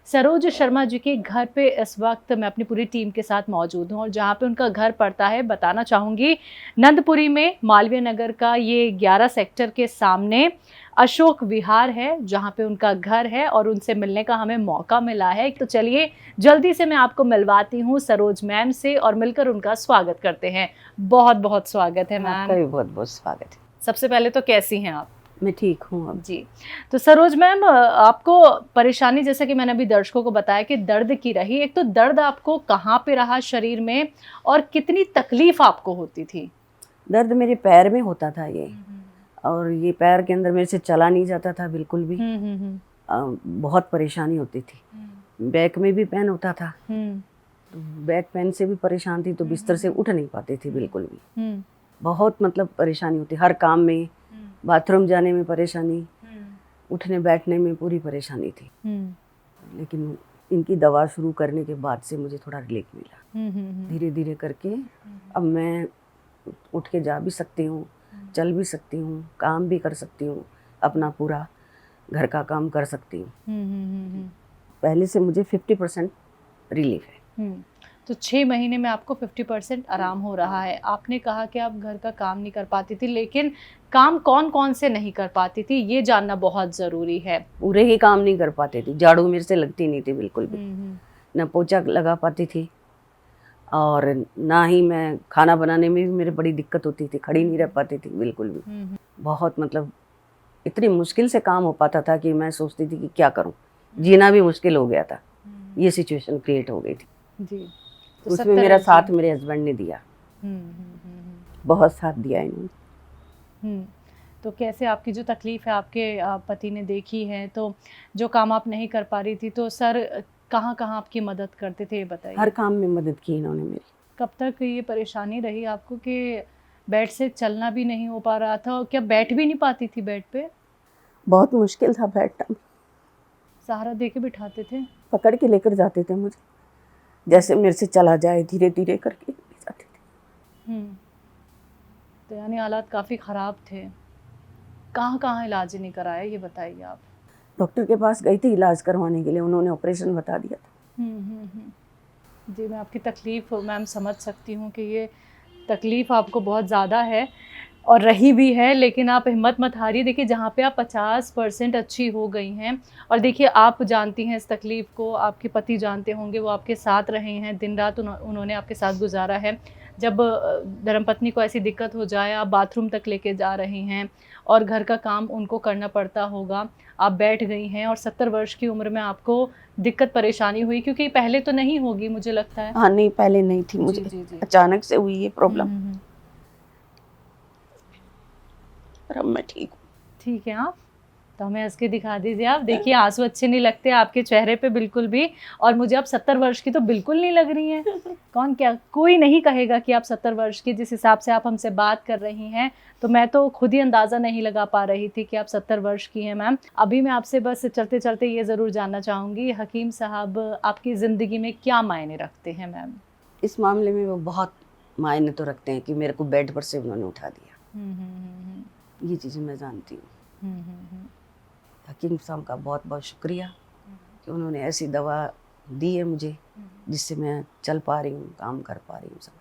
सरोज शर्मा जी के घर पे इस वक्त मैं अपनी पूरी टीम के साथ मौजूद हूँ और जहाँ पे उनका घर पड़ता है बताना चाहूँगी नंदपुरी में, मालवीय नगर का ये 11 सेक्टर के सामने अशोक विहार है जहाँ पे उनका घर है और उनसे मिलने का हमें मौका मिला है। तो चलिए जल्दी से मैं आपको मिलवाती हूँ सरोज मैम से और मिलकर उनका स्वागत करते हैं। बहुत बहुत स्वागत है आपका मैम। भी बहुत बहुत स्वागत है। सबसे पहले तो कैसी हैं आप? मैं ठीक हूँ अब। जी। तो सरोज मैम, आपको परेशानी जैसा कि मैंने अभी दर्शकों को बताया कि दर्द की रही, एक तो दर्द आपको कहाँ पे रहा शरीर में और कितनी तकलीफ आपको होती थी? दर्द मेरे पैर में होता था ये, और ये पैर के अंदर मेरे से चला नहीं जाता था बिल्कुल भी। बहुत परेशानी होती थी। बैक में भी पेन होता था, तो बैक पेन से भी परेशान थी, तो बिस्तर से उठ नहीं पाती थी बिल्कुल भी। बहुत मतलब परेशानी होती, हर काम में, बाथरूम जाने में परेशानी, उठने बैठने में पूरी परेशानी थी। लेकिन इनकी दवा शुरू करने के बाद से मुझे थोड़ा रिलीफ मिला। धीरे धीरे करके अब मैं उठ के जा भी सकती हूँ, चल भी सकती हूँ, काम भी कर सकती हूँ, अपना पूरा घर का काम कर सकती हूँ। पहले से मुझे 50% रिलीफ है। तो 6 महीने में आपको 50% आराम हो रहा है। आपने कहा कि आप घर का काम नहीं कर पाती थी, लेकिन काम कौन कौन से नहीं कर पाती थी ये जानना बहुत ज़रूरी है। पूरे ही काम नहीं कर पाती थी, झाड़ू मेरे से लगती नहीं थी बिल्कुल भी, न पोछा लगा पाती थी, और ना ही मैं खाना बनाने में भी मेरे बड़ी दिक्कत होती थी, खड़ी नहीं रह पाती थी बिल्कुल भी। बहुत मतलब इतनी मुश्किल से काम हो पाता था कि मैं सोचती थी कि क्या करूं, जीना भी मुश्किल हो गया था। ये सिचुएशन क्रिएट हो गई थी जी। तो उसमें मेरा साथ मेरे हस्बैंड ने दिया, बहुत साथ दिया इन्होंने। तो कैसे आपकी जो तकलीफ है आपके पति ने देखी है, तो जो काम आप नहीं कर पा रही थी तो सर कहाँ कहाँ आपकी मदद करते थे ये बताइए? हर काम में मदद की इन्होंने मेरी। कब तक ये परेशानी रही आपको कि बेड से चलना भी नहीं हो पा रहा था, और क्या बैठ भी नहीं पाती थी बेड पे? बहुत मुश्किल था बैठना। सहारा दे के बिठाते थे? पकड़ के लेकर जाते थे मुझे, जैसे मेरे से चला जाए, धीरे धीरे करके जाते थे। तो यानी हालात काफ़ी ख़राब थे। कहाँ कहाँ इलाज नहीं कराया ये बताइए आप? डॉक्टर के पास गई थी इलाज करवाने के लिए, उन्होंने ऑपरेशन बता दिया था। जी, मैं आपकी तकलीफ़ मैम समझ सकती हूँ कि ये तकलीफ़ आपको बहुत ज़्यादा है और रही भी है, लेकिन आप हिम्मत मत हारिए। देखिए जहाँ पे आप 50% अच्छी हो गई हैं, और देखिए आप जानती हैं इस तकलीफ़ को, आपके पति जानते होंगे, वो आपके साथ रहे हैं, दिन रात उन्होंने आपके साथ गुज़ारा है। जब धर्मपत्नी को ऐसी दिक्कत हो जाए, आप बाथरूम तक लेके जा रही हैं और घर का काम उनको करना पड़ता होगा। आप बैठ गई हैं और 70 वर्ष की उम्र में आपको दिक्कत परेशानी हुई, क्योंकि पहले तो नहीं होगी मुझे लगता है। हाँ नहीं, पहले नहीं थी मुझे। जी। अचानक से हुई ये प्रॉब्लम। पर अब मैं ठीक हूँ। ठीक है आप, तो हमें हँस के दिखा दीजिए आप। देखिए आंसू अच्छे नहीं लगते आपके चेहरे पे बिल्कुल भी, और मुझे आप 70 वर्ष की तो बिल्कुल नहीं लग रही हैं। कौन क्या कोई नहीं कहेगा कि आप 70 वर्ष की, जिस हिसाब से आप हमसे बात कर रही हैं, तो मैं तो खुद ही अंदाज़ा नहीं लगा पा रही थी कि आप 70 वर्ष की हैं मैम। अभी मैं आपसे बस चलते चलते ये ज़रूर जानना चाहूँगी, हकीम साहब आपकी ज़िंदगी में क्या मायने रखते हैं मैम? इस मामले में वो बहुत मायने तो रखते हैं कि मेरे को बेड पर से उन्होंने उठा दिया। ये चीज़ें मैं जानती हूँ। हकीम साहब का बहुत बहुत शुक्रिया कि उन्होंने ऐसी दवा दी है मुझे, जिससे मैं चल पा रही हूँ, काम कर पा रही हूँ सब।